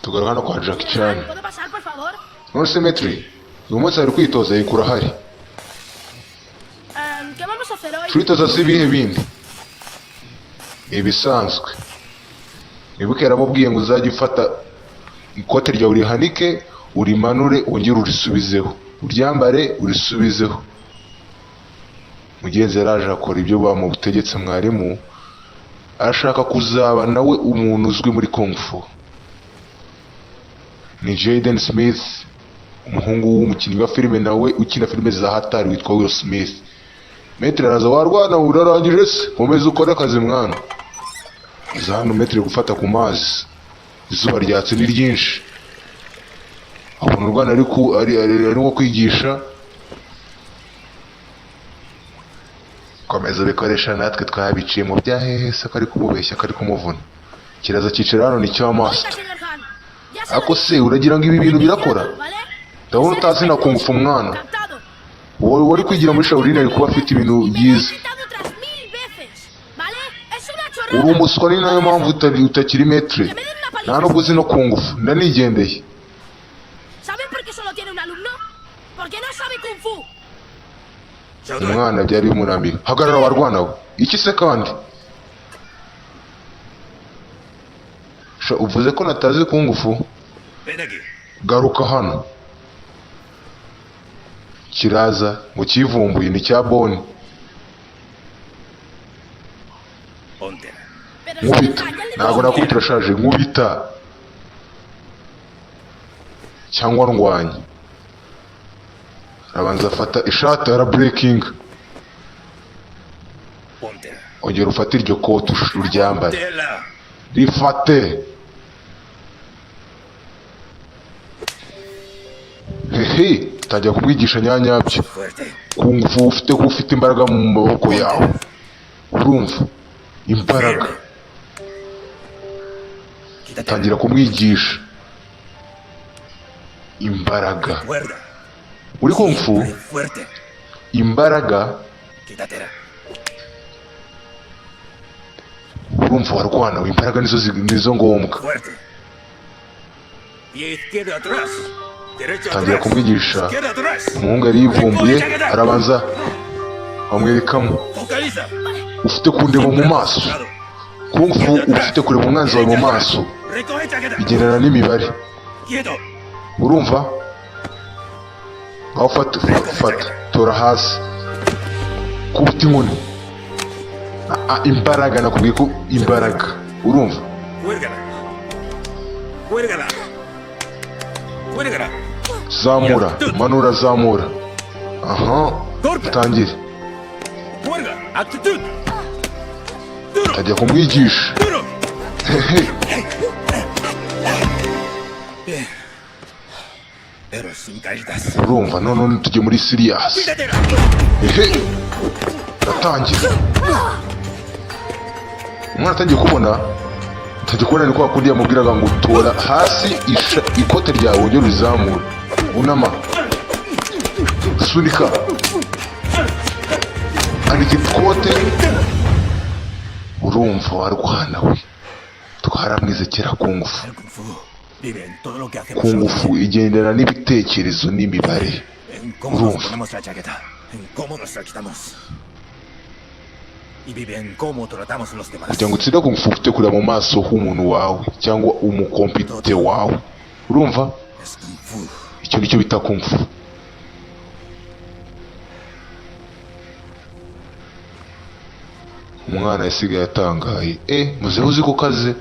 tugaragara kwa Jackie Chan. ¿Puedo pasar, por favor? None se Metri uyu munsi ari kwitoza yikura hari ¿Qué vamos a hacer hoy? twitoza si ibihe bindi ibisanzwe wibuke yaramubwiye ngo uzajya ufata ikote ryawe urihanike urimanure wongere urisubizeho uryambare urisubizeho. Mugenzi yaraje akora ibyo bamutegetse mwarimu arashaka kuzaba nawe umuntu uzwi muri Kung Fu. Ni Jaden Smith umuhungu w'umukinnyi wa filime nawe ukina filime za hatari witwa Will Smith. Metri araza warwana urarangije se komeza ukore akazi mwana. Iza hano Metri gufata ku mazi izuba ryatse ni ryinshi abona urwana ariko kwigisha komeza bikoresha natwe twabiciye mu byahehese kari kumubeshya kari kumuvuna kiraza cicira hano ni cyo master. Ako se uragira ngo ibi bintu birakora ndabona utazi na Kung Fu mwana wowe wari kwigira muri Shaolin ari kuba afite ibintu byiza uri umuswa ni nayo mpamvu utakiri Metri nta nubwo uzi no Kung Fu ndanigendeye. Umwana byari bimunamiye hagarara warwana we iki se kandi uvuze ko natazi Kung Fu garuka hano kiraza mu kivumbuye ni cya Boni nkubita ntabwo nakubita urashaje nkubita cyangwa ndwanya arabanza afata ishati ara breaking ongera ufate iryo kote uryambare rifate hehe tajya kumwigisha nyanyabyo Kung Fu ufite imbaraga mu maboko yawe urumva imbaraga tangira kumwigisha imbaraga uri Kung Fu imbaraga urumva warwana imbaraga nizo ngombwa tangira kumwigisha umuhungu yari yivumbuye arabanza amwerekamo ufite kundeba mu maso Kung Fu ufite kureba umwanzi wawe mu maso bigendana n'imibare urumva aho fata tora hasi kubita inkoni imbaraga nakubwiye ko imbaraga urumva zamura manura zamura aha tangire tajya kumwigisha urumva none tujye muri serious natangira umwana atangiye kubona ni kwa kundi yamubwiraga ngo tora hasi ikote ryawe ujye urizamura unama sunika andika ikote urumva warwana we twaramwize kera Kung Fu. Kung Fu igendera n'ibitekerezo n'imibare urumva kugira ngo utsinde Kung Fu ufite kureba mu maso h'umuntu wawe cyangwa umukompite wawe urumva icyo nicyo bita Kung Fu. Umwana yasigaye atangaye muzeho uzi ko kaze